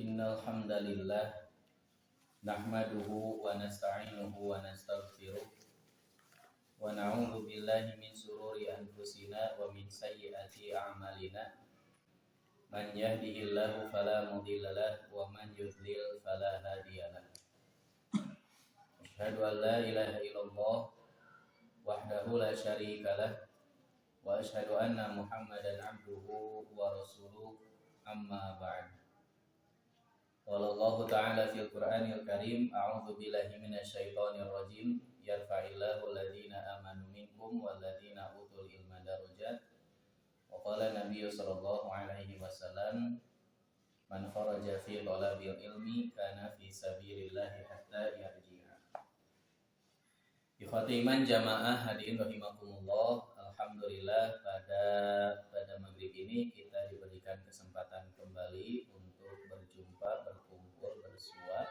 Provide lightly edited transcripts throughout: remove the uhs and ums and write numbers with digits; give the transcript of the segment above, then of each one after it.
Innal hamdalillah nahmaduhu wa nasta'inuhu wa nastaghfiruh wa na'udzu billahi min shururi anfusina wa min sayyiati a'malina. Man yahdihillahu fala mudilla lahu wa man yudlil fala hadiyalah. Asyhadu an la ilaha illallah wahdahu la syarika lah wa asyhadu anna Muhammadan abduhu wa rasuluh, amma ba'd. Wallahu ta'ala fil Qur'anil Karim, a'udzu billahi minasyaitonir rajim, yarfa'illahu alladhina amanu minkum walladhina utul ilma darajat. Wa qala Nabi sallallahu alaihi wasallam, man kharaja fi talabil ilmi kana fi sabilillahi hatta yarji'a. Ikhwati iman jamaah hadirin rahimakumullah, alhamdulillah pada maghrib ini kita diberikan kesempatan kembali untuk berjumpa, berkumpul, bersua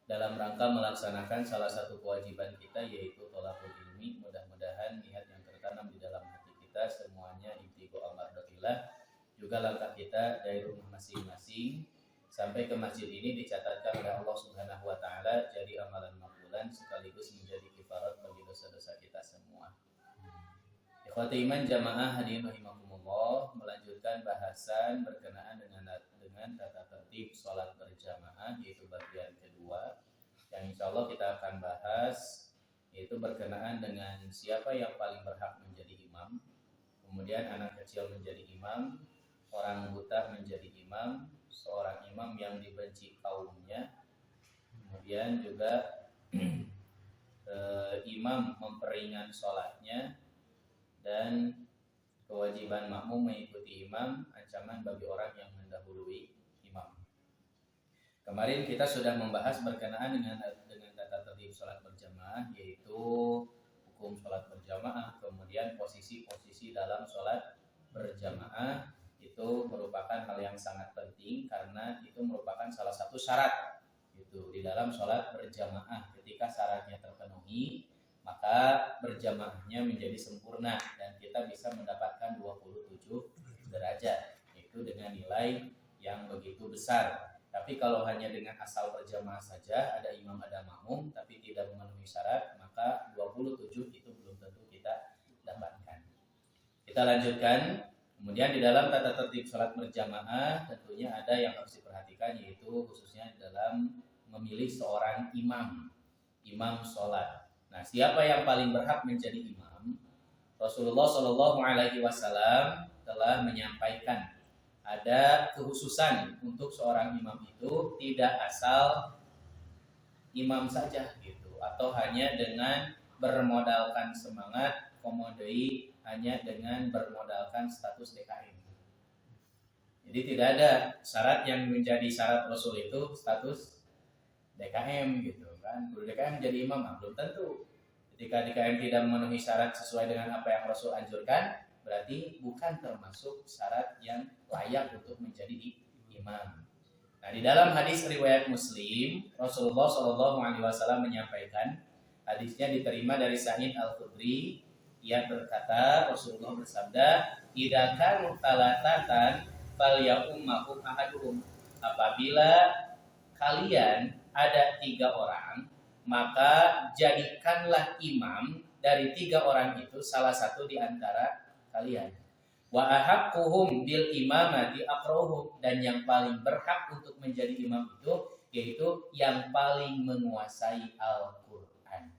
dalam rangka melaksanakan salah satu kewajiban kita, yaitu thalabul ilmi. Mudah-mudahan niat yang tertanam di dalam hati kita semuanya ibtigo amardillah, juga langkah kita dari rumah masing-masing sampai ke masjid ini dicatatkan oleh Allah Subhanahu wa taala jadi amalan makbulan sekaligus menjadi kifarat bagi dosa-dosa kita semua. Ikhwati iman jamaah hadirin rahimakumullah, melanjutkan bahasan berkenaan dengan tata tertib sholat berjamaah, yaitu bagian kedua yang insya Allah kita akan bahas, yaitu berkenaan dengan siapa yang paling berhak menjadi imam, kemudian anak kecil menjadi imam, orang buta menjadi imam, seorang imam yang dibenci kaumnya, kemudian juga imam memperingan sholatnya, dan kewajiban makmum mengikuti imam, ancaman bagi orang yang mendahului imam. Kemarin kita sudah membahas berkenaan dengan tata tertib sholat berjamaah, yaitu hukum sholat berjamaah, kemudian posisi-posisi dalam sholat berjamaah. Itu merupakan hal yang sangat penting karena itu merupakan salah satu syarat itu di dalam sholat berjamaah. Ketika syaratnya terpenuhi, maka berjamaahnya menjadi sempurna dan kita bisa mendapatkan 27 derajat, itu dengan nilai yang begitu besar. Tapi kalau hanya dengan asal berjamaah saja, ada imam ada makmum tapi tidak memenuhi syarat, maka 27 itu belum tentu kita dapatkan. Kita lanjutkan. Kemudian di dalam tata tertib sholat berjamaah tentunya ada yang harus diperhatikan, yaitu khususnya dalam memilih seorang imam sholat. Nah, siapa yang paling berhak menjadi imam? Rasulullah Shallallahu Alaihi Wasallam telah menyampaikan ada kekhususan untuk seorang imam itu tidak asal imam saja gitu, atau hanya dengan bermodalkan semangat, komodoi hanya dengan bermodalkan status DKM. Jadi tidak ada syarat yang menjadi syarat Rasul itu status DKM gitu kan. Guru DKM menjadi imam, belum tentu. Ketika DKM tidak memenuhi syarat sesuai dengan apa yang Rasul anjurkan, berarti bukan termasuk syarat yang layak untuk menjadi imam. Nah, di dalam hadis riwayat Muslim, Rasulullah SAW menyampaikan, hadisnya diterima dari Sa'id Al-Khudri. Ia berkata, Rasulullah bersabda, "Idza kanu talatatan falyaummahum ahaduhum." Apabila kalian ada 3 orang, maka jadikanlah imam dari 3 orang itu salah satu di antara kalian. Wa ahaqquhum bil imamati aqra'uhum, dan yang paling berhak untuk menjadi imam itu yaitu yang paling menguasai Al-Qur'an.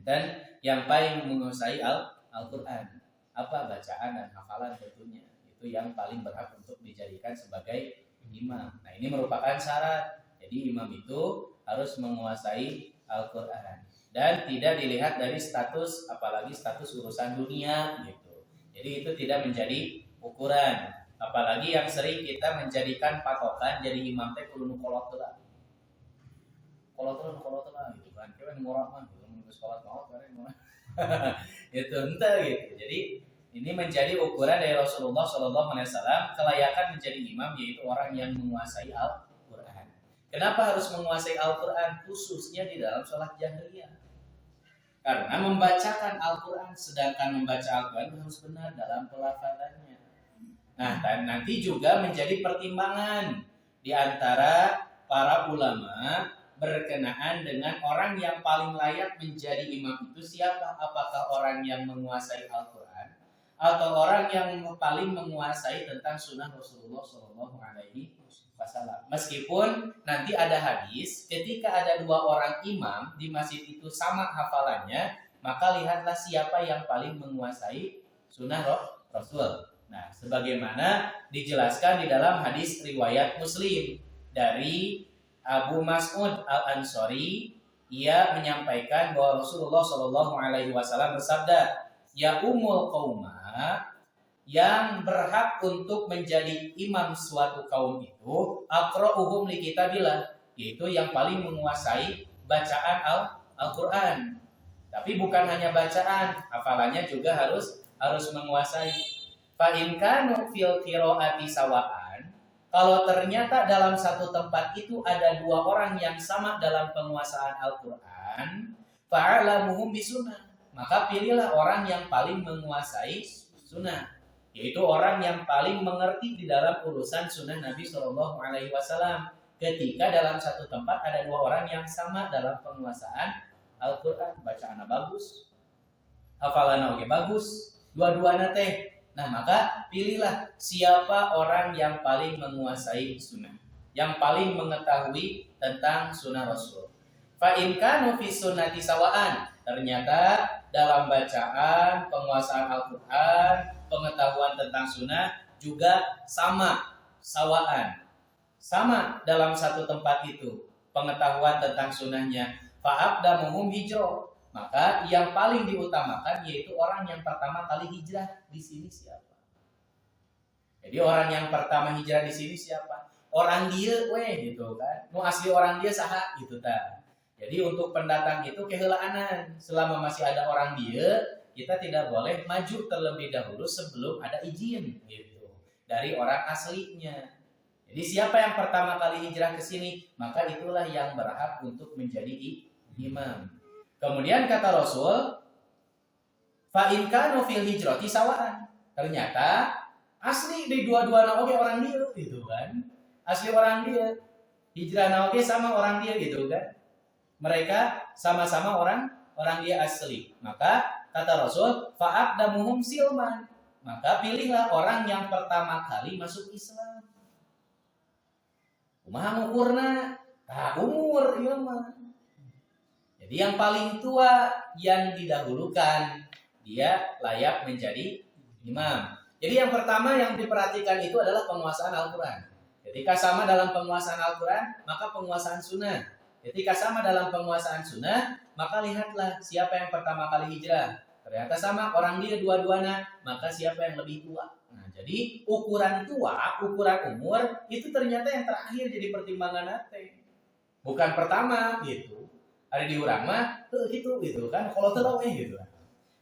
Dan yang paling menguasai Al-Qur'an, apa bacaan dan hafalan tentunya, itu yang paling berhak untuk dijadikan sebagai imam. Nah, ini merupakan syarat. Jadi imam itu harus menguasai Al-Qur'an dan tidak dilihat dari status, apalagi status urusan dunia gitu. Jadi itu tidak menjadi ukuran. Apalagi yang sering kita menjadikan patokan jadi imam teh kudu nu koloteulah. Koloteulah gitu kan. Kita ngorok mah gitu, sholat maut kan. Itu ente gitu. Jadi ini menjadi ukuran dari Rasulullah SAW kelayakan menjadi imam, yaitu orang yang menguasai Al-Qur'an. Kenapa harus menguasai Al-Qur'an? Khususnya di dalam sholat jahriyah. Karena membacakan Al-Qur'an, sedangkan membaca Al-Qur'an harus benar dalam pelafazannya. Nah, dan nanti juga menjadi pertimbangan di antara para ulama berkenaan dengan orang yang paling layak menjadi imam itu siapa? Apakah orang yang menguasai Al-Quran atau orang yang paling menguasai tentang sunnah Rasulullah Shallallahu Alaihi Wasallam? Meskipun nanti ada hadis, ketika ada dua orang imam di masjid itu sama hafalannya, maka lihatlah siapa yang paling menguasai sunnah Rasul. Nah, sebagaimana dijelaskan di dalam hadis riwayat Muslim dari Abu Mas'ud Al-Ansari, ia menyampaikan bahwa Rasulullah Shallallahu Alaihi Wasallam bersabda, ya umul qauma, yang berhak untuk menjadi imam suatu kaum itu aqra'uhum li kitabillah, yaitu yang paling menguasai bacaan Al-Quran. Tapi bukan hanya bacaan, hafalannya juga harus menguasai. Fa in kanu fil qiraati sawaan, kalau ternyata dalam satu tempat itu ada dua orang yang sama dalam penguasaan Al-Quran, fa'alamuhum bisunnah, maka pilihlah orang yang paling menguasai sunnah, yaitu orang yang paling mengerti di dalam urusan sunnah Nabi Shallallahu Alaihi Wasallam. Ketika dalam satu tempat ada dua orang yang sama dalam penguasaan Al-Quran, bacaannya bagus, hafalannya oke bagus, dua-duanya teh. Nah, maka pilihlah siapa orang yang paling menguasai sunnah, yang paling mengetahui tentang sunnah Rasul. Fa in kanu fi sunnati sawaan, ternyata dalam bacaan, penguasaan Al-Quran, pengetahuan tentang sunnah juga sama, sawaan, sama dalam satu tempat itu pengetahuan tentang sunnahnya. Fa'abdamuhum hijrah, maka yang paling diutamakan yaitu orang yang pertama kali hijrah di sini siapa? Jadi orang yang pertama hijrah di sini siapa? Orang dia, gitu kan? Nu asli orang dia saha gitu ta. Jadi untuk pendatang itu kehelaanan. Selama masih ada orang dia, kita tidak boleh maju terlebih dahulu sebelum ada izin gitu dari orang aslinya. Jadi siapa yang pertama kali hijrah ke sini, maka itulah yang berhak untuk menjadi imam. Kemudian kata Rasul, fa in kanu fil hijrati sawaan. Ternyata asli di dua-duanya oke orang dia gitu kan. Asli orang dia. Hijrah oke sama orang dia gitu kan. Mereka sama-sama orang dia asli. Maka kata Rasul, fa aqdamuhum silman. Maka pilihlah orang yang pertama kali masuk Islam. Kumaha ngukurna? Umur ieu mah. Jadi yang paling tua yang didahulukan, dia layak menjadi imam. Jadi yang pertama yang diperhatikan itu adalah penguasaan Al-Quran. Ketika sama dalam penguasaan Al-Quran, maka penguasaan sunnah. Ketika sama dalam penguasaan sunnah, maka lihatlah siapa yang pertama kali hijrah. Ternyata sama orang dia dua-duanya, maka siapa yang lebih tua. Nah, jadi ukuran tua, ukuran umur, itu ternyata yang terakhir jadi pertimbangan nate. Bukan pertama gitu. Ada di urang mah gitu kan, kalau terlalu gitu.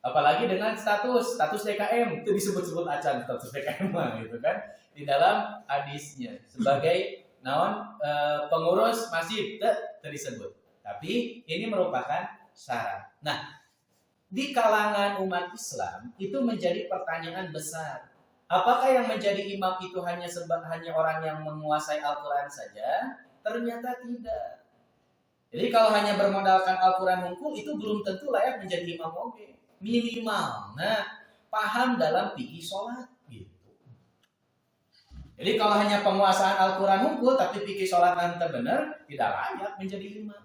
Apalagi dengan status DKM itu disebut-sebut acan status DKM mah gitu kan di dalam hadisnya sebagai pengurus masjid disebut. Tapi ini merupakan syarat. Nah, di kalangan umat Islam itu menjadi pertanyaan besar. Apakah yang menjadi imam itu hanya orang yang menguasai Al-Quran saja? Ternyata tidak. Jadi kalau hanya bermodalkan Al-Quran hukum itu belum tentu layak menjadi imam oke. Minimal, paham dalam fikih sholat gitu. Jadi kalau hanya penguasaan Al-Quran hukum tapi fikih sholat nanti benar, tidak layak menjadi imam.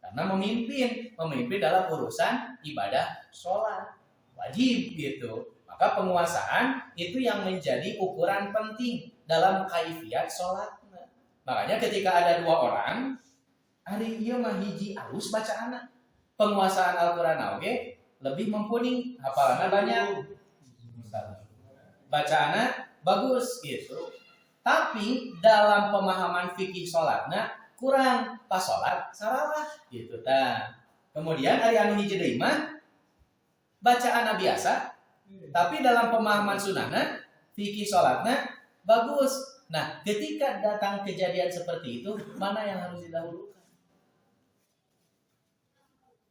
Karena memimpin dalam urusan ibadah sholat wajib gitu. Maka penguasaan itu yang menjadi ukuran penting dalam kaifiyat sholat. Makanya ketika ada dua orang, hari dia mah hiji alus bacaana. Penguasaan Al-Quran oke, lebih mumpuni, hafalannya banyak. Bacaana bagus gitu. Tapi dalam pemahaman fikih sholatnya kurang, pas sholat salah gitu ta. Kemudian hari anu hiji deui mah bacaana biasa, tapi dalam pemahaman sunnahna fikih sholatnya bagus. Nah, ketika datang kejadian seperti itu, mana yang harus didahulukan?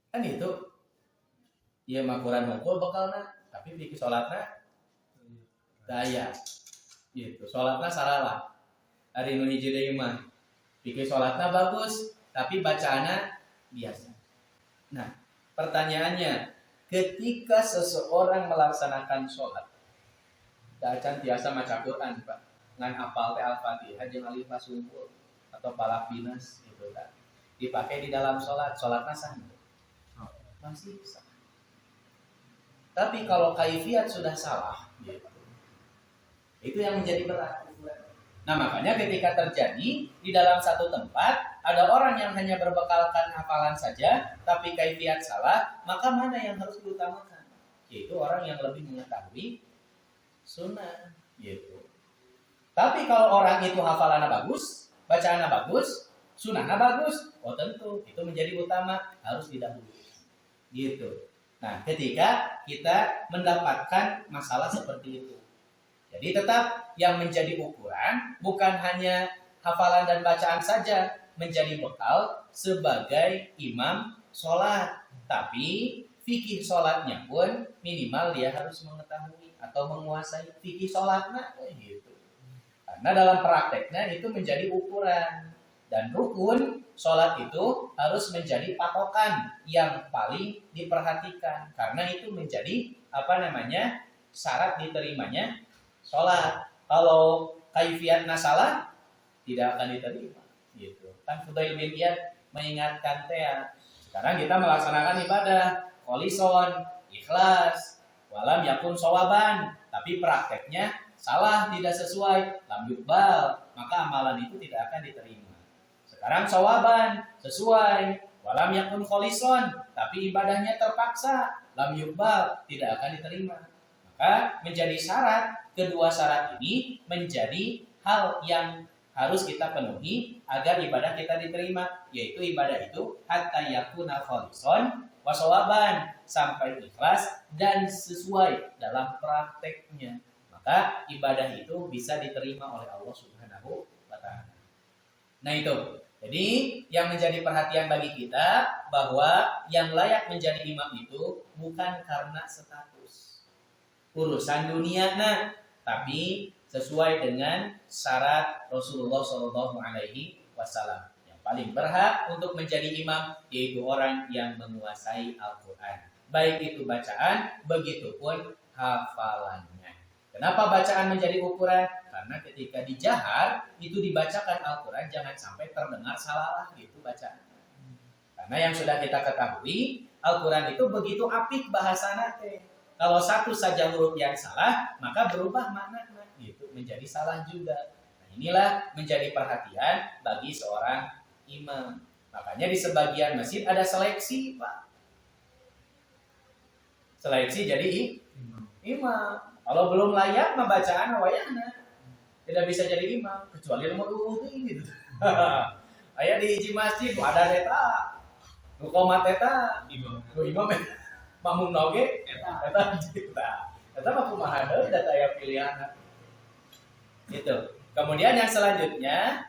Kan itu ya makuran mukul bakalna, tapi bikin sholatna daya gitu, sholatna salah. Hari nu hiji deui mah pikir sholatnya bagus, tapi bacaannya biasa. Nah, pertanyaannya, ketika seseorang melaksanakan sholat, dacan tiasa maca Quran, Pak, ngan apal teh Al-Fatihah jeung alif lam sungkul atau palak binas gitu kan. Dipakai di dalam sholat, sholatnya sah. Masih sah. Tapi kalau kaifiat sudah salah, gitu, itu yang menjadi berat. Nah, makanya ketika terjadi di dalam satu tempat ada orang yang hanya berbekalkan hafalan saja tapi kaifiat salah, maka mana yang harus diutamakan? Yaitu orang yang lebih mengetahui sunnah, gitu. Tapi kalau orang itu hafalannya bagus, bacaannya bagus, sunnahnya bagus, oh tentu itu menjadi utama, harus didahului, gitu. Nah, ketika kita mendapatkan masalah seperti itu, jadi tetap yang menjadi ukuran bukan hanya hafalan dan bacaan saja menjadi bekal sebagai imam sholat, tapi fikih sholatnya pun minimal dia harus mengetahui atau menguasai fikih sholatnya, gitu. Karena dalam prakteknya itu menjadi ukuran, dan rukun sholat itu harus menjadi patokan yang paling diperhatikan, karena itu menjadi syarat diterimanya sholat. Kalau kaifiatna salah, tidak akan diterima, gitu. Kan Fudail bin Iyad mengingatkan sekarang kita melaksanakan ibadah kholison, ikhlas, walam yakun shawaban, tapi prakteknya salah, tidak sesuai, lam yuqbal, maka amalan itu tidak akan diterima. Sekarang shawaban, sesuai, walam yakun kholison, tapi ibadahnya terpaksa, lam yuqbal, tidak akan diterima. Maka menjadi syarat, kedua syarat ini menjadi hal yang harus kita penuhi agar ibadah kita diterima, yaitu ibadah itu hatta yakuna kholison wa shawaban, sampai ikhlas dan sesuai dalam prakteknya. Maka ibadah itu bisa diterima oleh Allah Subhanahu wa taala. Nah, itu. Jadi yang menjadi perhatian bagi kita bahwa yang layak menjadi imam itu bukan karena status urusan dunia, tapi sesuai dengan syarat Rasulullah SAW. Yang paling berhak untuk menjadi imam yaitu orang yang menguasai Al-Quran, baik itu bacaan, begitupun hafalannya. Kenapa bacaan menjadi ukuran? Karena ketika dijahar itu dibacakan Al-Quran jangan sampai terdengar salah gitu bacaan. Karena yang sudah kita ketahui, Al-Quran itu begitu apik bahasana teh. Kalau satu saja huruf yang salah, maka berubah maknanya, gitu, menjadi salah juga. Nah, inilah menjadi perhatian bagi seorang imam. Makanya di sebagian masjid ada seleksi, Pak. Seleksi jadi imam. Kalau belum layak membacaan wayahna, tidak bisa jadi imam kecuali nomor gitu. Aya di hiji masjid ada eta, nu qomat eta, imam eta. Makmum noge eta mah kumaha deui da aya pilihan. Gitu. Kemudian yang selanjutnya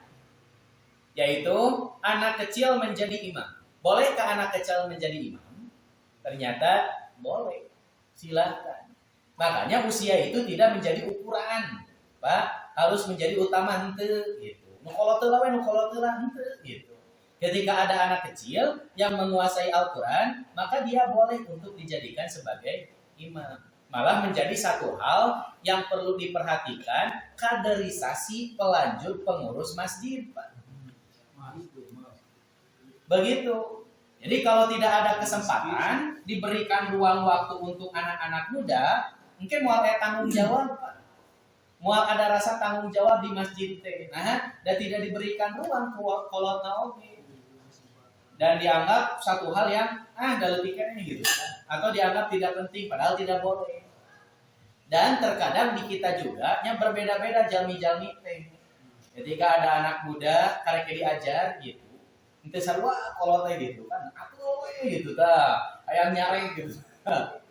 yaitu anak kecil menjadi imam. Bolehkah anak kecil menjadi imam? Ternyata boleh. Silakan. Makanya usia itu tidak menjadi ukuran, Pak. Harus menjadi utama henteu gitu. Nu kolot teu lah henteu gitu. Ketika ada anak kecil yang menguasai Al-Quran, maka dia boleh untuk dijadikan sebagai imam. Malah menjadi satu hal yang perlu diperhatikan, kaderisasi pelanjut pengurus masjid, Pak. Begitu. Jadi kalau tidak ada kesempatan, diberikan ruang waktu untuk anak-anak muda, mungkin mau ada tanggung jawab, Pak. Mau ada rasa tanggung jawab di masjid teh. Nah, dan tidak diberikan ruang kolot naoge. Dan dianggap satu hal yang daletiknya gitu, atau dianggap tidak penting padahal tidak boleh. Dan terkadang di kita juga yang berbeda-beda jalmi-jalmi teh. Ketika ada anak muda karek diajar gitu, ente sarua kolot teh gitu kan, atuh gitu tah, aya nyareng gitu.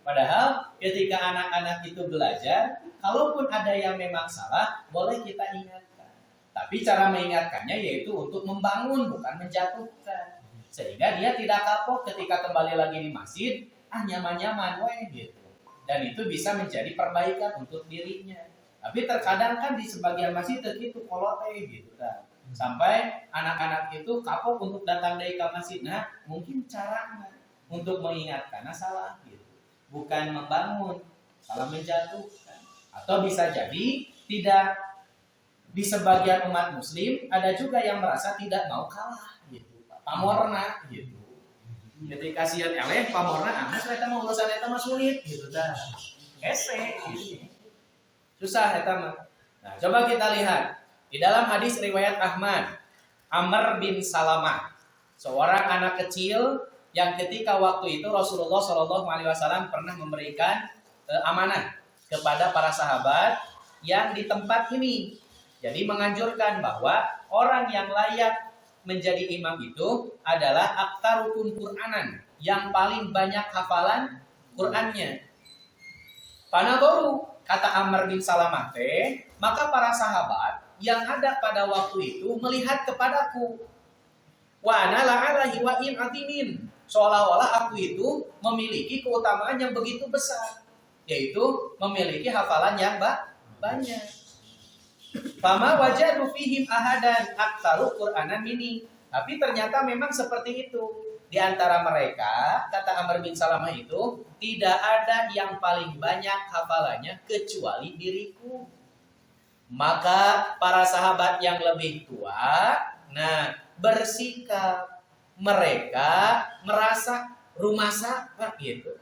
Padahal ketika anak-anak itu belajar, kalaupun ada yang memang salah, boleh kita ingatkan. Tapi cara mengingatkannya yaitu untuk membangun bukan menjatuhkan. Sehingga dia tidak kapok ketika kembali lagi di masjid, nyaman-nyaman gitu. Dan itu bisa menjadi perbaikan untuk dirinya. Tapi terkadang kan di sebagian masjid itu kolote gitu kan. Sampai anak-anak itu kapok untuk datang dari ke masjid. Nah, mungkin caranya untuk mengingatkan salah gitu. Bukan membangun, salah menjatuhkan. Atau bisa jadi tidak, di sebagian umat muslim ada juga yang merasa tidak mau kalah gitu. Pamorna gitu. Ketika sian eleh pamorna eta mah urusan eta mah sulit gitu dah. Hese gitu. Susah eta mah. Nah, coba kita lihat di dalam hadis riwayat Ahmad, Amr bin Salamah, seorang anak kecil yang ketika waktu itu Rasulullah SAW pernah memberikan amanah kepada para sahabat yang di tempat ini. Jadi menganjurkan bahwa orang yang layak menjadi imam itu adalah aktarukun Qur'anan, yang paling banyak hafalan Qur'annya. Panadoru, kata Amr bin Salamah, maka para sahabat yang ada pada waktu itu melihat kepadaku. Wa ana la'alahi wa in atimin. Seolah-olah aku itu memiliki keutamaan yang begitu besar, yaitu memiliki hafalan yang banyak. Fama wajadu fihim ahadan aktaru Qur'anan ini. Tapi ternyata memang seperti itu. Di antara mereka, kata Amr bin Salamah itu, tidak ada yang paling banyak hafalannya kecuali diriku. Maka para sahabat yang lebih tua, bersikap, mereka merasa rumasa gitu.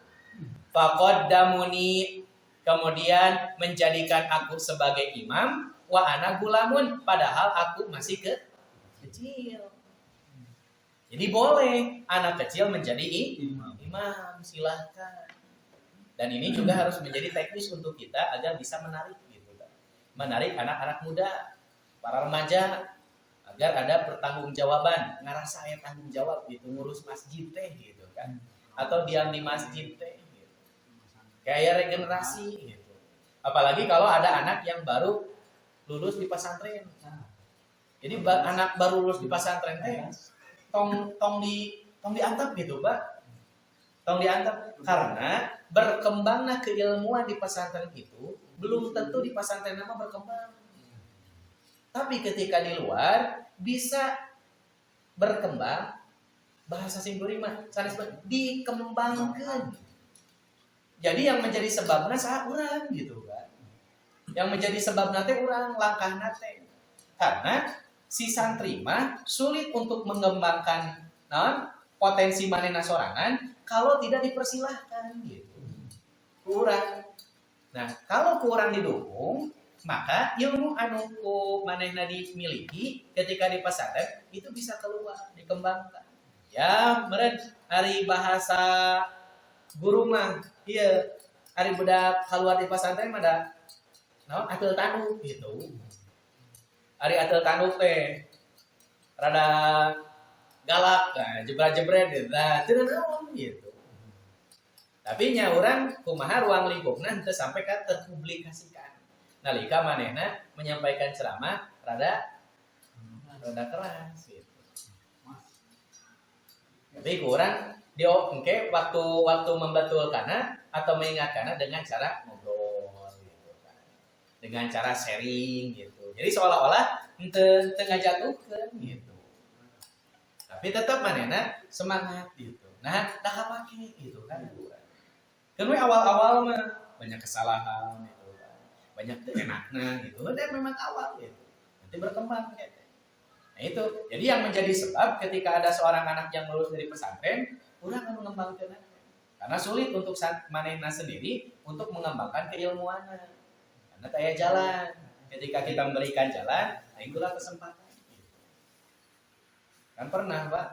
Faqaddamuni, kemudian menjadikan aku sebagai imam, wa ana gulamun, padahal aku masih kecil. Jadi boleh anak kecil menjadi imam, silahkan. Dan ini juga harus menjadi teknis untuk kita agar bisa menarik gitu kan. Menarik anak-anak muda, para remaja, agar ada pertanggungjawaban, ngerasa saya tanggung jawab gitu, ngurus masjid teh gitu kan, atau diam di masjid teh gitu. Kayak regenerasi gitu. Apalagi kalau ada anak yang baru lulus di pesantren. Jadi anak baru lulus di pesantren teh tong diantap gitu, Pak. Tong diantap karena berkembangnya keilmuan di pesantren itu belum tentu di pesantren nama berkembang. Tapi ketika di luar bisa berkembang, bahasa Simburima sanes dikembangkan. Jadi yang menjadi sebabnya saha urang gitu kan. Yang menjadi sebab nate urang langkah nate. Karena si santri mah sulit untuk mengembangkan potensi manehna sorangan kalau tidak dipersilahkan gitu. Kurang. Nah, kalau kurang didukung, maka ilmu anu ku manehna dimiliki ketika di pesantren itu bisa keluar, dikembangkan. Ya, meureun ari bahasa guru mah ieu ari budak keluar di pesantren mah da naon atul tanduk gitu. Ari atul tanduk teh rada galak, jebret-jebret gitu. Nah, teu naon gitu. Tapi nya urang kumaha ruang lingkupna teu sampai ka terpublikasikan. Nalika manehna menyampaikan ceramah rada keras gitu. Tapi kurang dia engke waktu membetulkanna atau mengingatkanna dengan cara ngobrol gitu kan. Dengan cara sharing gitu. Jadi seolah-olah henteu ngajatuhkeun gitu. Tapi tetap manehna semangat gitu. Nah, dah kapake gitu kan. Kan we awal-awal mah banyak kesalahan gitu kan. Banyak enaknya gitu. Dan memang awal gitu. Nanti berkembang gitu. Nah itu, jadi yang menjadi sebab ketika ada seorang anak yang lulus dari pesantren, urang akan mengembangkan. Karena sulit untuk manehna sendiri untuk mengembangkan keilmuannya. Karena kayak jalan. Ketika kita memberikan jalan, nah itulah kesempatan. Kan pernah Pak,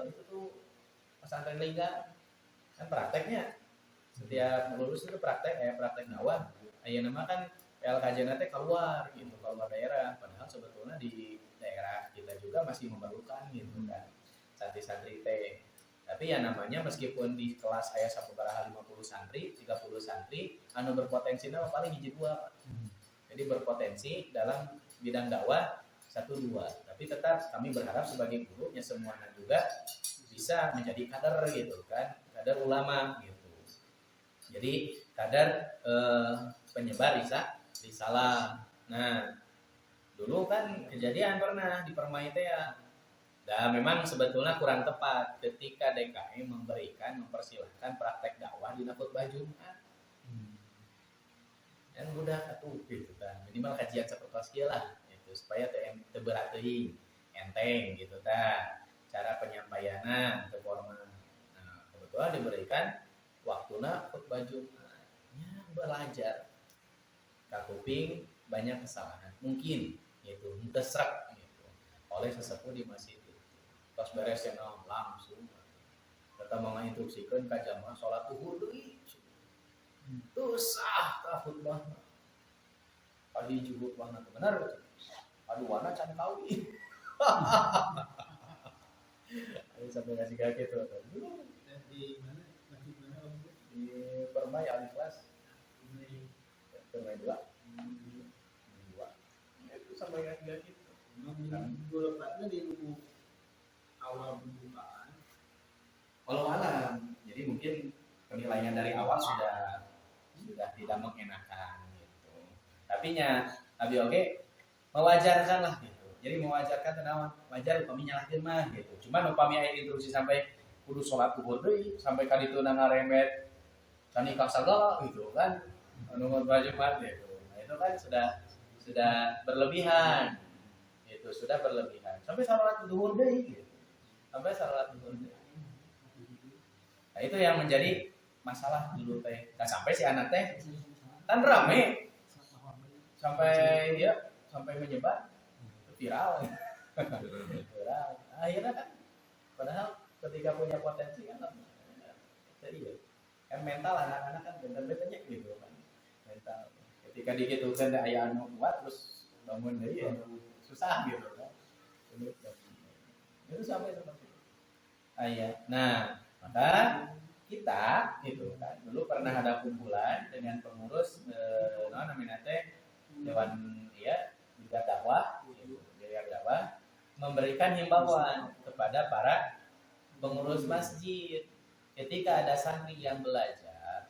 itu tuh pesantren Lingga, kan prakteknya setiap lulus itu praktek dakwah. Ayeuna mah kan PLKJ-na teh keluar gitu, keluar daerah. Padahal sebetulnya di daerah kita juga masih memerlukan gitu kan santri-santri teh. Tapi ya namanya meskipun di kelas saya sabaraha 50 santri, 30 santri, anu berpotensi nama paling hiji dua. Jadi berpotensi dalam bidang dakwah 1-2. Tapi tetap kami berharap sebagai gurunya semuanya juga bisa menjadi kader gitu kan, kader ulama gitu. Jadi kader penyebar salam. Nah, dulu kan kejadian pernah di Permai teh ya. Nah, memang sebetulnya kurang tepat ketika DKI mempersilahkan praktek dakwah di khutbah Jumat. Dan udah atuh gitu kan. Minimal kajian seperti lah gitu supaya teu berat teuing, enteng gitu ta. Cara penyampaianna teu formal. Nah, kebetulan diberikan waktuna khutbah Jumat. Ya, belajar. Ka kuping banyak kesalahan. Mungkin gitu, henteu sreg gitu. Oleh sesepuh di masjid itu. Pas beres yang langsung kita menginstruksikan ka jamaah salat zuhur deui. Terus ka khutbah. Padi juhud banget benar. Aduh warna can kawi. Ayo sampai ngasih kaget tuh. Di mana? Masjid mana Om? Di Permai Al-Ikhlas. Permai 2. Itu sampai ngasih kaget. Minggu lepasnya di buku awal pembukaan. Walau alam. Jadi mungkin penilaian dari awal sudah tidak mengenakan gitu. Tapi Nabi oke mewajarkan lah gitu. Jadi mewajarkan tenawan wajar upami nyalahkeun mah gitu. Cuman upami aya instruksi sampai kudu salat zuhur deui sampai ka ditu ngaremet can nikah sagala gitu kan. Anu Jumat gitu. Nah, itu kan sudah berlebihan. Itu sudah berlebihan. Sampai salat zuhur deui gitu. Sampai salat zuhur deui. Nah, itu yang menjadi masalah dulu teh. Nah, sampai si anak teh kan rame sampai menyebar viral. Viral. Akhirnya kan padahal ketika punya potensi kan jadi kan mental anak-anak kan bener-bener gitu kan. Mental. Ketika digitukan da aya anu kuat terus bangun deui ya susah gitu kan. Itu sampai seperti itu. Nah, maka kita gitu kan dulu pernah ada kumpulan dengan pengurus namanya teh Dewan juga dakwah gitu, dakwah memberikan himbauan kepada para pengurus masjid ketika ada santri yang belajar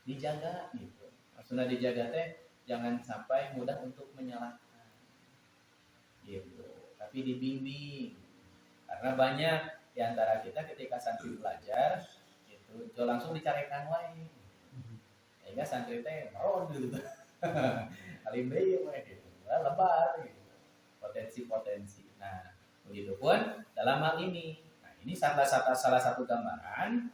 dijaga gitu. Maksudnya dijaga teh jangan sampai mudah untuk menyalahkan gitu, tapi dibimbing karena banyak di antara kita ketika santri belajar gitu, langsung dicarikan wae. Sehingga santri teh meron gitu. Alim deui wae gitu. Lebar gitu. Potensi-potensi. Nah, begitupun dalam hal ini. Nah, ini salah satu gambaran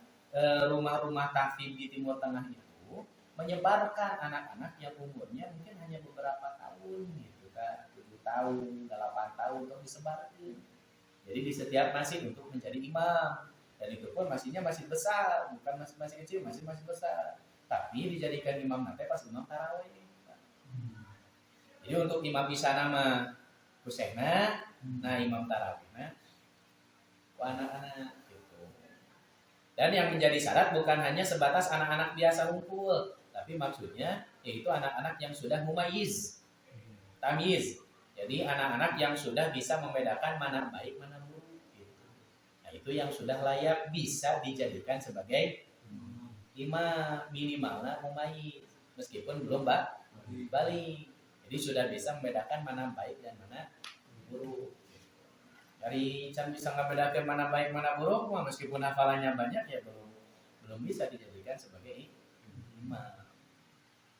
rumah-rumah tahfidz di Timur Tengah itu menyebarkan anak-anak yang umurnya mungkin hanya beberapa tahun gitu kan, 7 tahun, 8 tahun untuk disebarkan. Jadi di setiap masjid untuk menjadi imam, dan itu pun masjidnya masih besar, bukan masih kecil, masih besar. Tapi dijadikan imam nanti pas imam tarawih. Jadi untuk imam bisa nama Husena, nah imam tarawihnya anak-anak gitu. Dan yang menjadi syarat bukan hanya sebatas anak-anak biasa ngumpul, tapi maksudnya yaitu anak-anak yang sudah mumayyiz, tamyiz. Jadi anak-anak yang sudah bisa membedakan mana baik mana buruk gitu. Nah, itu yang sudah layak bisa dijadikan sebagai imam, minimalnya mumayyiz meskipun belum balik. Jadi sudah bisa membedakan mana baik dan mana buruk. Dari can bisa membedakan mana baik mana buruk, meskipun hafalannya banyak ya belum bisa dijadikan sebagai imam.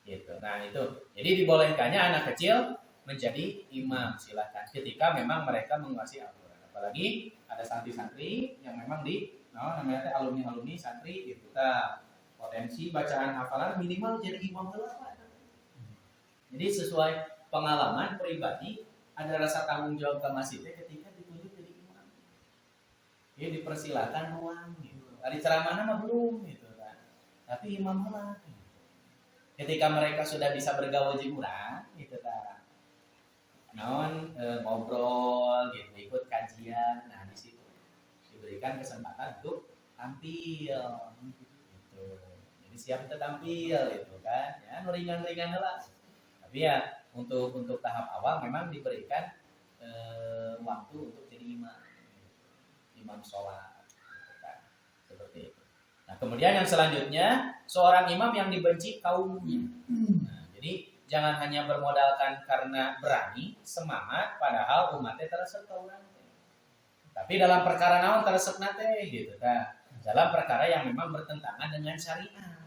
Gitu. Nah, itu. Jadi dibolehkannya anak kecil menjadi imam, silakan ketika memang mereka menguasai Al-Quran. Apalagi ada santri-santri yang memang namanya alumni santri itu potensi bacaan hafalan minimal jadi imam heula. Jadi sesuai pengalaman pribadi ada rasa tanggung jawab ke masjidnya ketika ditunjuk jadi imam. Ya dipersilakan ruang gitu. Hari ceramahnya mah belum gitu kan. Tapi imam heula. Gitu. Ketika mereka sudah bisa bergaul jeung urang gitu kan. Ngobrol gitu, ikut kajian. Nah, di situ diberikan kesempatan untuk tampil gitu. Jadi siap untuk tampil gitu kan. Ya, ringan-ringan lah. Tapi ya untuk tahap awal memang diberikan waktu untuk jadi imam sholat gitu kan. Seperti itu. Nah, kemudian yang selanjutnya seorang imam yang dibenci kaumnya. Nah, jadi jangan hanya bermodalkan karena berani, semangat, padahal umatnya teresep orang. Tapi dalam perkara naon teresep nate gitu kan. Dalam perkara yang memang bertentangan dengan syariat.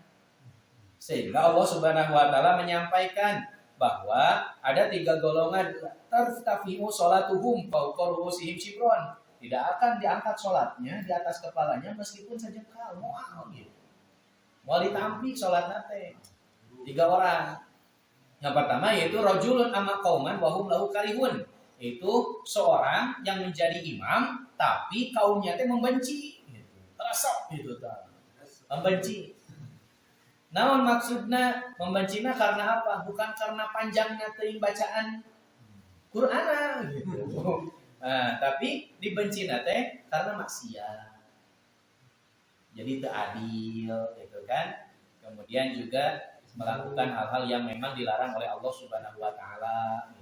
Sehingga Allah Subhanahu wa taala menyampaikan bahwa ada 3 golongan tartafi'u sholatuhum fawqa ru'usihim shibron. Tidak akan diangkat sholatnya di atas kepalanya meskipun sejengkal. Mual gitu. Mau ditampi sholat nate. 3 orang. Yang pertama yaitu rajulun amma qauman wa hum lahu karihun. Itu seorang yang menjadi imam tapi kaumnya teh membenci gitu. Terasok gitu ta. Membenci. Naon maksudna membencina karena apa? Bukan karena panjangnya teuing bacaan Qur'ana gitu. Nah, tapi dibencina teh karena maksiat. Jadi teu adil gitu kan. Kemudian juga melakukan hal-hal yang memang dilarang oleh Allah Subhanahu wa taala.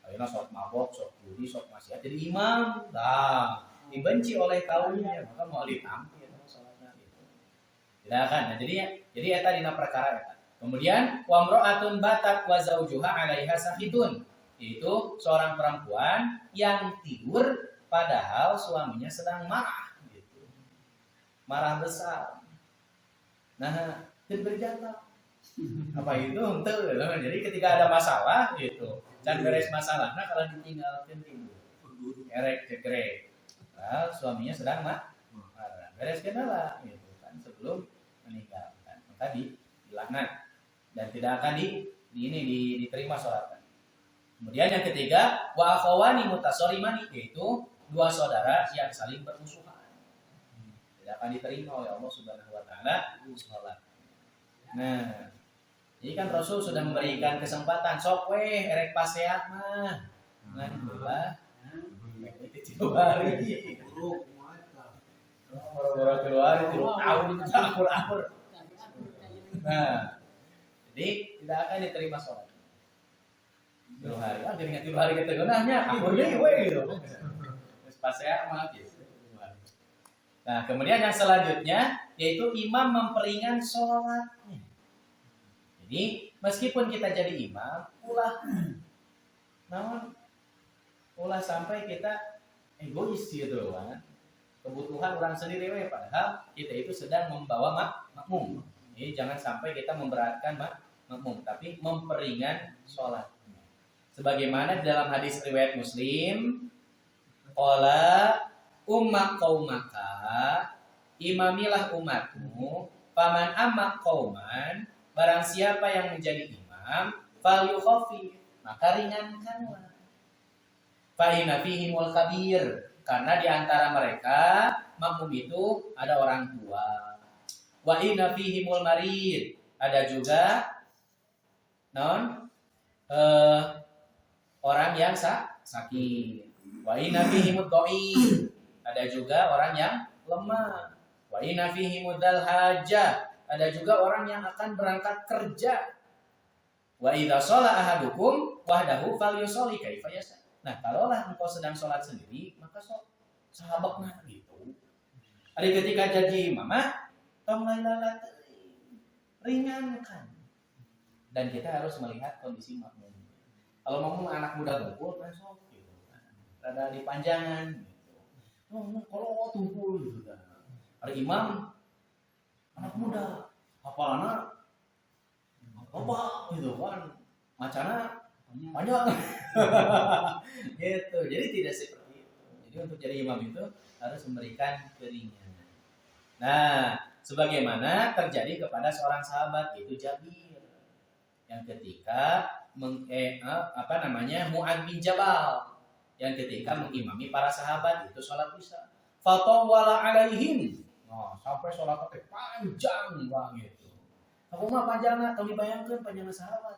Ayeuna sok mabok, sok judi, sok maksiat jadi imam. Nah, dibenci oleh kaumnya, maka mau ditampi salatna gitu. Tidak akan. Nah, jadi eta dina perkara eta. Kemudian wa imra'atun batat wa zaujuha 'alaiha sahidun. Itu seorang perempuan yang tidur padahal suaminya sedang marah gitu. Marah besar. Nah, itu berjata. Apa itu? Jadi ketika ada masalah gitu dan beres masalah, nah kalau ditinggalkan tidur, erek cekrek, nah, suaminya sedang marah, beres kendala gitu kan sebelum meninggalkan, maka dilaknat dan tidak akan diterima sholatnya. Kemudian yang ketiga, wa akhawani mutasorimani, yaitu 2 saudara yang saling bermusuhan, tidak akan diterima oleh Allah Subhanahu wa taala sholat. Nah, jadi kan Rasul sudah memberikan kesempatan sok weh erek paseak mah. Ngan heula. Itu hari. Orang keluar itu tahun akur. Nah, jadi tidak akan diterima sholat. 2 hari. Jadi nggak 2 hari kita gunanya akur deui we gitu. Terus paseak mah gitu. Nah, kemudian yang selanjutnya yaitu imam memperingan sholatnya. Jadi meskipun kita jadi imam, ulah sampai kita egois gitu kan. Kebutuhan orang sendiri we, padahal kita itu sedang membawa makmum. Jadi jangan sampai kita memberatkan makmum, tapi memperingan sholat. Sebagaimana dalam hadis riwayat Muslim, qala umma qaumaka, imamilah umatmu, paman amma qauman, barang siapa yang menjadi imam, fal yukhaffif, maka ringankanlah. Fa inna fihimul kabir, karena di antara mereka makmum itu ada orang tua. Wa inna fihimul marid, ada juga orang yang sakit. Wa inna fihimud dhaif, ada juga orang yang lemah. Wa inna fihimud dzal hajah, ada juga orang yang akan berangkat kerja. Wa idza shalla ahadukum wahdahu falyusalli kaifa yasha. Nah, kalaulah engkau sedang sholat sendiri, maka sahabakna gitu. Ada ketika jadi mama, tong lain-lain ringankan. Dan kita harus melihat kondisi makmum. Kalau makmum anak muda bungkul, kan sok gitu. Rada dipanjangan gitu. Kalau tumpul gitu kan. Ada imam anak muda, apalana apa gitu kan, macana panjang gitu. Jadi tidak seperti itu. Jadi untuk jadi imam itu harus memberikan keringanan. Nah, sebagaimana terjadi kepada seorang sahabat yaitu Jabir, yang ketika Mu'adz bin Jabal, yang ketika mengimami para sahabat itu sholat isya, fatawwala alaihim. Nah, sampai sholat panjang banget gitu. Aku mah panjangnya, kalau dibayangkan panjangnya sahabat,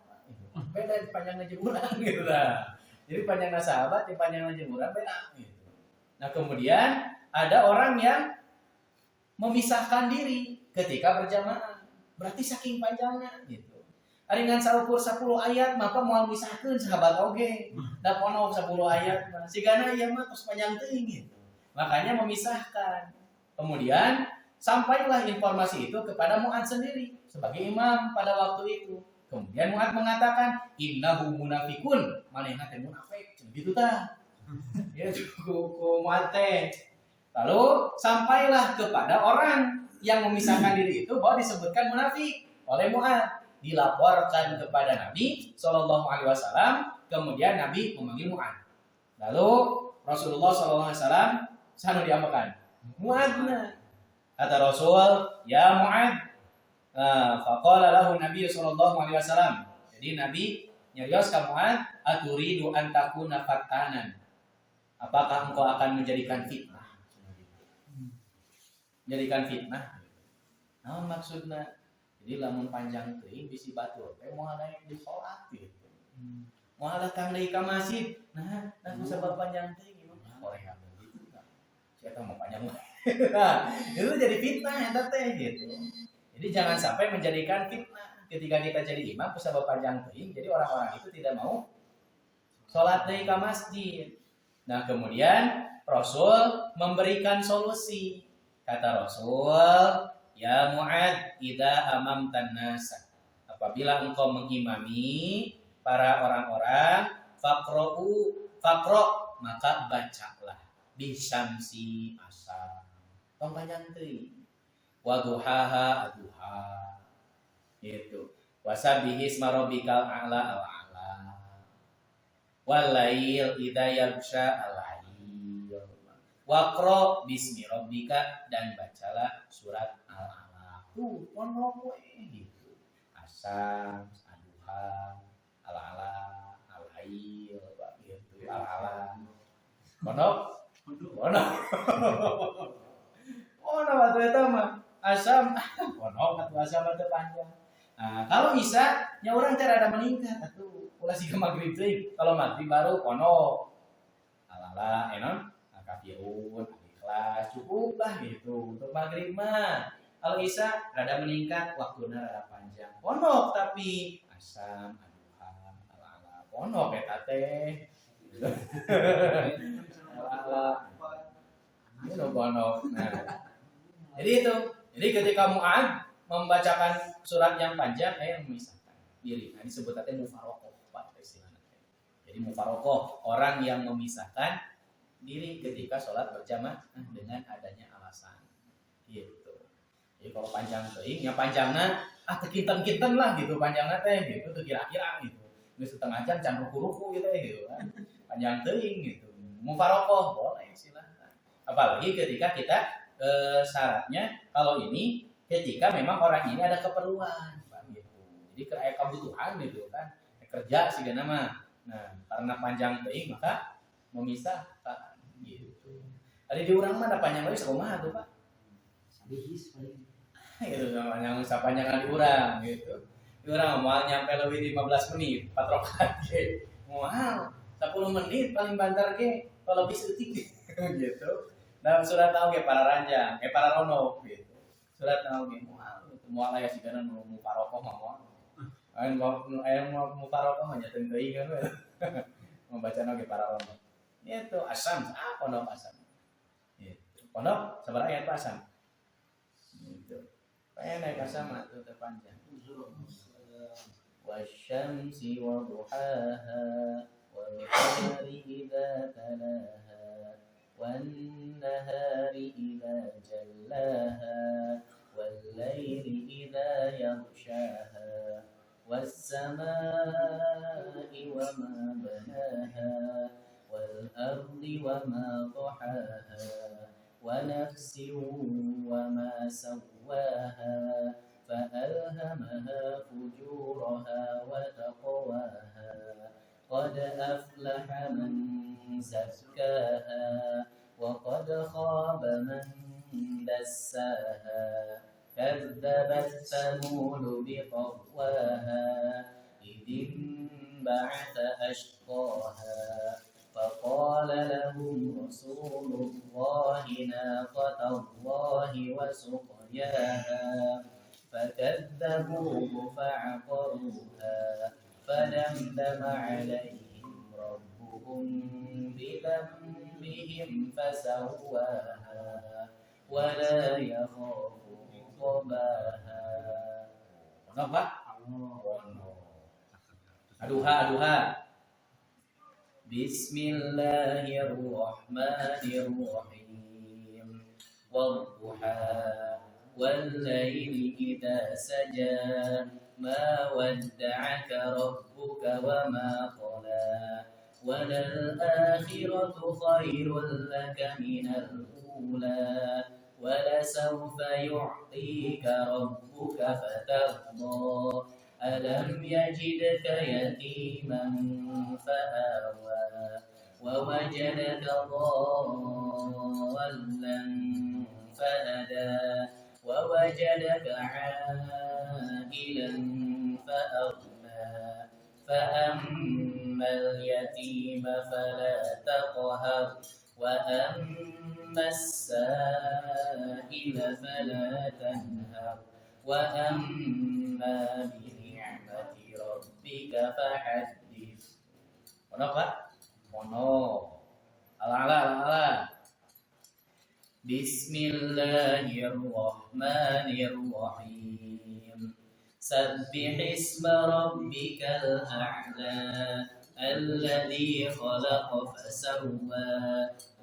beda panjangnya jemuran gitu lah. Jadi panjangnya sahabat, panjangnya jemuran beda gitu. Nah, kemudian ada orang yang memisahkan diri ketika berjamaah, berarti saking panjangnya gitu. Ari ngan saukur 10 ayat, maka mau misahkeun sahabat oge. Da pono 10 ayat, sigana ieu mah tos panjang teuing gitu. Makanya memisahkan. Kemudian sampailah informasi itu kepada Mu'ad sendiri sebagai imam pada waktu itu. Kemudian Mu'ad mengatakan, innahu munafikun, manehna teh munafik, gitu tah. Ya ku Mu'ad teh. Lalu sampailah kepada orang yang memisahkan diri itu bahwa disebutkan munafik oleh Mu'ad, dilaporkan kepada Nabi Shallallahu Alaihi Wasallam. Kemudian Nabi memanggil Mu'ad. Lalu Rasulullah Shallallahu Alaihi Wasallam sana diapakan? Mu'adna. Kata Rasul, ya Mu'ad. Faqala lahu Nabi Shallallahu Alaihi Wasallam. Jadi Nabi nyarios ka Mu'ad, aturidu an takuna fattanan. Apakah engkau akan menjadikan fitnah? Menjadikan fitnah. Nah maksudnya, jadi lamun panjang teuing bisi batur teh moal naik di salat gitu. Moal datang deui ka masjid. Nah, sabab panjang teuing imam oleh gitu. Siapa mau panjang. Nah, itu jadi fitnah eta teh gitu. Jadi jangan sampai menjadikan fitnah ketika kita jadi imam sabab panjang teuing, jadi orang-orang itu tidak mau salat deui ka masjid. Nah, kemudian Rasul memberikan solusi. Kata Rasul, ya Mu'ad, idza amamtan nasa. Apabila engkau mengimami para orang-orang, faqra, maka bacalah bisyamsi asar. Tong panjang teuing. Wa duhaha aduha. Gitu. Wasabihi isma rabbikal a'la al-a'la. Wal lail idza yaghsha al-lail. Waqra bismi rabbika, dan bacalah surat Al-Alaq. Pondok gitu. Asam, aduha, Al-Alaq, Al-Lail, gitu. Al-Alaq. Pondok. Pondok atuh eta mah. Asam, pondok atuh asam atuh panjang. Nah, kalau Isya nya urang teh rada meningkat atuh. Ulah siga magrib teuing. Kalau magrib baru pondok. Al-Alaq enon. Kafirun, ikhlas, cukup lah gitu untuk maghrib mah. Kalau Isya rada meningkat, waktunya rada panjang. Pondok tapi asam, aduha, ala-ala. Pondok eta teh. Ala-ala. Itu pondok. Nah. Jadi itu. Jadi ketika Mu'ad membacakan surat yang panjang, memisahkan diri. Nah, ini sebutannya mufarokoh, Pak istilahnya. Jadi mufarokoh, orang yang memisahkan diri ketika sholat berjamaah dengan adanya alasan gitu. Jadi kalau panjang teuing yang panjangna tekinten-kinten lah gitu, panjangna teh gitu tuh kira-kira gitu. Geus setengah jam can ruku-ruku gitu kan. Panjang teuing gitu. Mufaroqah boleh silahkan. Apalagi ketika kita syaratnya kalau ini ketika memang orang ini ada keperluan gitu. Jadi kayak kebutuhan gitu kan. Kerja sih nama. Nah, karena panjang teuing maka memisahkan gitu. Tadi di urang mah ada panjang lagi sakumaha tuh Pak? Sabihis paling. Gitu yang sapanjangan di urang gitu. Di urang mau nyampe lebih 15 menit 4 rakaat ge. Moal 10 menit paling banter ge kalau bisa eutik gitu. Dan surat tahu ge para ranjang, para rono gitu. Surat tahu ge moal aya sigana nu mufaroqah mah moal. Aya mufaroqah mah nyateun teuing kan. Membacana ge para rono. Itu asam, pondok asam. Itu. Pondok sabar ayat asam. Itu. Kayak naik asam itu terpanjang. Wasyamsi wa duhaha wal qamari idza talaha wan nahari idza jallaha wal laili idza yaghshaha was samaa'i wa ma banaha والأرض وما ضحاها ونفس وما سواها فألهمها فجورها وتقواها قد أفلح من زكاها وقد خاب من دساها كذبت ثمود بطغواها إذ انبعث أشقاها فقال لهم رسول الله ناقة الله وسقياها فكذبوه فعقروها فدمدم عليهم ربهم بذنبهم فسواها ولا يخاف Kenapa? Ono. Aduha. Bismillahirrahmanirrahim. Wadduha wal-laili idza saja. Ma wadda'aka rabbuka wa ma qala. وللآخرة خير لك من الأولى ولسوف يعطيك ربك فترضى ألم يجدك يتيما فآوى ووجدك ضالا فهدى ووجدك عائلا فأغنى فأما اليتيم فلا تقهر وأما السائل فلا تنهر وأما بنعمة ربك فحدث. Ono Pak? Ono. Ala. Bismillahirrahmanirrahim. سبح اسم ربك الأعلى الذي خلق فسوى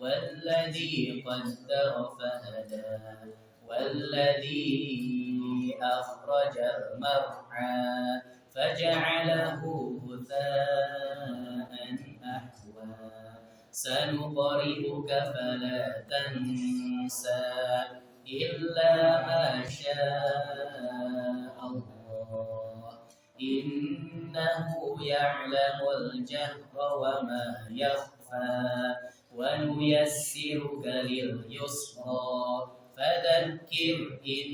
والذي قدر فهدى والذي أخرج المرعى فجعله غثاء أحوى سنقرئك فلا تنسى إلا ما شاء الله إنه يعلم الجهر وما يخفى ونيسرك لليسرى فذكر إن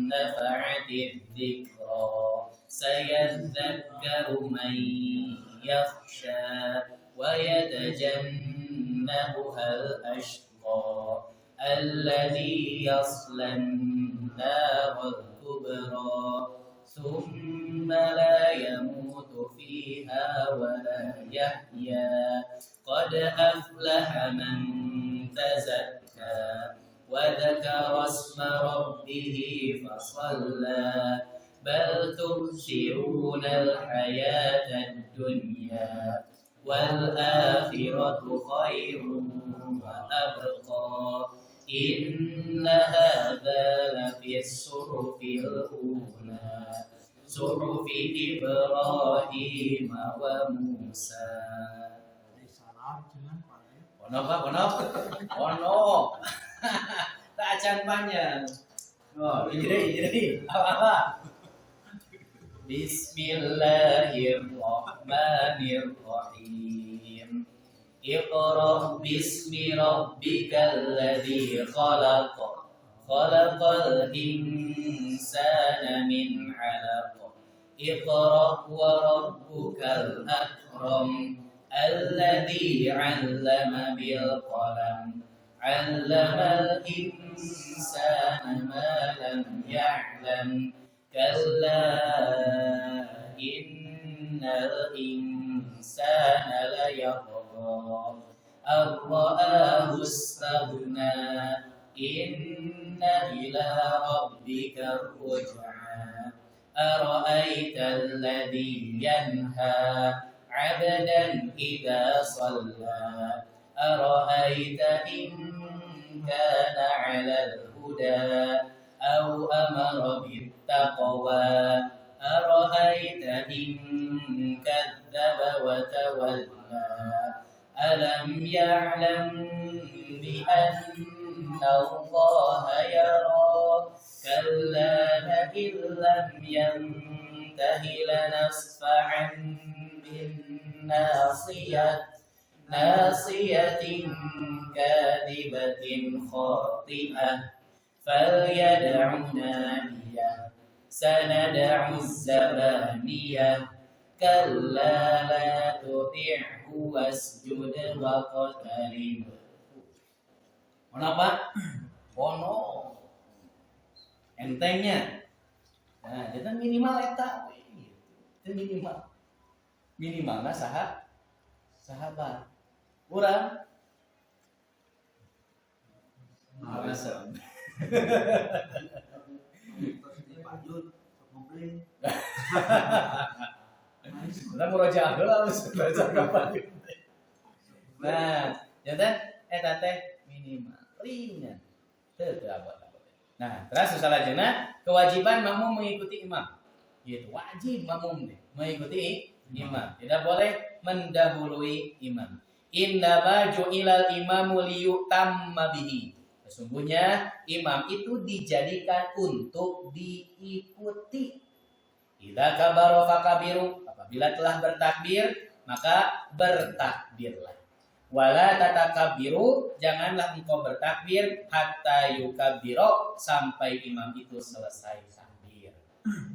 نفعت الذكرى سيذكر من يخشى ويتجنبها الأشقى الذي يصلى النار الكبرى ثم لا يموت فيها ولا يحيا قد أفلح من تزكى وذكر اسم ربه فصلى بل تؤثرون الحياة الدنيا والآخرة خير وأبقى إن هذا لفي الصحف الأولى صحف إبراهيم وموسى. Ono Pak, ono. Tak acan panjang. Oh, jadi. Apa? Bismillahirrahmanirrahim. Iqra bismi rabbikal ladzi khalaq. Khalaqal insana min 'alaq. Iqra wa rabbukal akram. Alladzi 'allama bil qalam. 'Allamal insana ma lam ya'lam. Kalla innal insana la yatgha ar-ra'ahu istaghna inna ila rabbika ruj'a ara'aita alladhi yanha 'abdan idza shalla ara'aita in kana 'alal huda aw amara bittaqwa ara'aita in kadzdzaba wa tawalla alam ya'lam bi anna Allaha yara kalla in lam yantahi lanasfa'an bin nasiyatin kadibatin khati'ah فليدع ناديه سندع الزبانية كلا لا تطعه واسجد واقترب. Ono apa? Ono. Entengnya. Nah, kita minimal eta. Itu minimalna sahabat. Urang alasan. teh. Nah, murojaah heula harus baca kapan. Nah, jantan eta teh minimal ringan. Teu abot. Nah, terus salajengna kewajiban makmum mengikuti imam. Gitu, wajib makmum mengikuti imam. Tidak boleh mendahului imam. Innama ju'ilal imamu liyutamma bihi. Sesungguhnya imam itu dijadikan untuk diikuti. Idza kabara fakabiru. Apabila telah bertakbir, maka bertakbirlah. Wala tatakabbiru, janganlah engkau bertakbir hatta yukabbiro, sampai imam itu selesai takbir.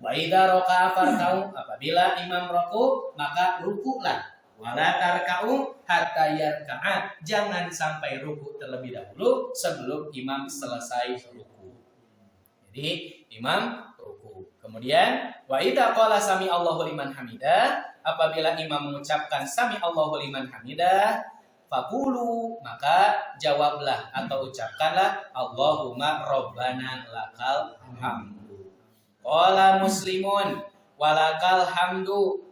Wa idza raka'a farka'u, apabila imam ruku, maka rukuklah. Wala tarka'u hatta yarka'a, jangan sampai ruku terlebih dahulu sebelum imam selesai ruku. Jadi imam ruku. Kemudian wa idza qala sami Allahu liman hamidah, apabila imam mengucapkan sami Allahu liman hamidah, faqulu, maka jawablah atau ucapkanlah Allahumma rabbana lakal hamdu. Qala Muslimun walakal hamdu.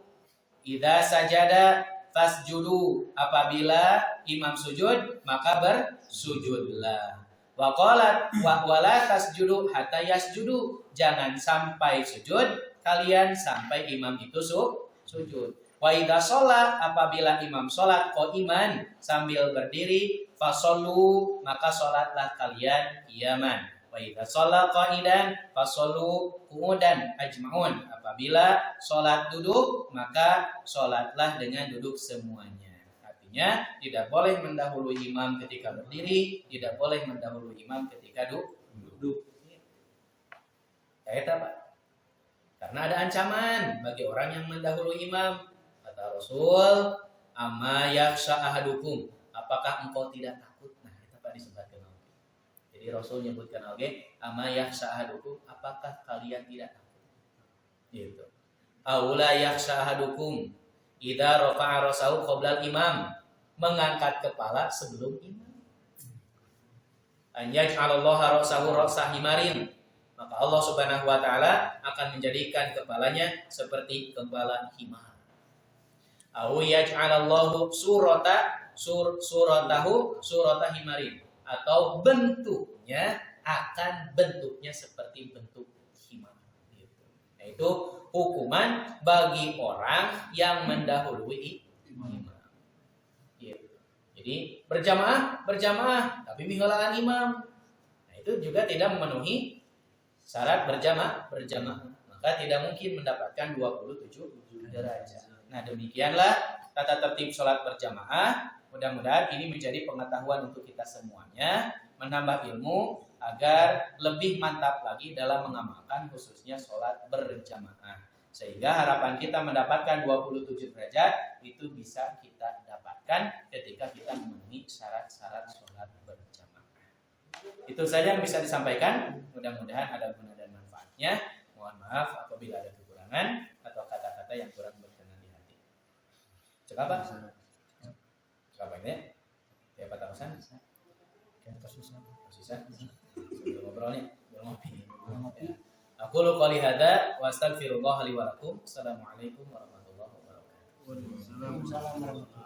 Idza sajada fasjudu, apabila imam sujud maka bersujudlah. Wa qalat wa wala tasjudu hatta yasjudu, jangan sampai sujud kalian sampai imam itu sujud. Wa idza sholat, apabila imam sholat qaiman sambil berdiri, fasollu, maka sholatlah kalian qiyaman. Wa idza sholat qa'idan fasollu qu'udan ajma'un, apabila sholat duduk maka sholatlah dengan duduk semuanya. Artinya tidak boleh mendahului imam ketika berdiri, tidak boleh mendahului imam ketika duduk. Eta Pak. Karena ada ancaman bagi orang yang mendahului imam. Kata Rasul, amma yakhsha ahadukum, apakah engkau tidak takut? Nah, itu Pak disebutkan. Jadi Rasul menyebutkan amma yakhsha ahadukum, apakah kalian tidak takut? Gitu. Aula yakhsha ahadukum idza rafa'a rasahu qabla imam, mengangkat kepala sebelum imam. An yaj'alallaha rasahu rasa himarin, maka Allah Subhanahu wa taala akan menjadikan kepalanya seperti kepala himar. Au yaj'alallahu suratahu surata himarin, atau bentuknya akan bentuknya seperti bentuk himar. Gitu. Nah, itu hukuman bagi orang yang mendahului imam. Gitu. Jadi berjamaah tapi miheulaan imam. Nah, itu juga tidak memenuhi syarat berjamaah, maka tidak mungkin mendapatkan 27 derajat. Nah, demikianlah tata tertib sholat berjamaah. Mudah-mudahan ini menjadi pengetahuan untuk kita semuanya, menambah ilmu agar lebih mantap lagi dalam mengamalkan khususnya sholat berjamaah. Sehingga harapan kita mendapatkan 27 derajat itu bisa kita dapatkan ketika kita memenuhi syarat-syarat sholat berjamaah. Itu saja yang bisa disampaikan. Mudah-mudahan ada guna dan manfaatnya. Mohon maaf apabila ada kekurangan atau kata-kata yang kurang berkenan di hati. Cekap Pak? Cekap ini? Ya Pak Tausan? Tersisa? Sebelum ngobrol nih, belum ngopi. Aku lu qouli hadza wa astaghfirullah li wa lakum. Assalamualaikum warahmatullahi wabarakatuh. Waalaikumsalam warahmatullahi wabarakatuh.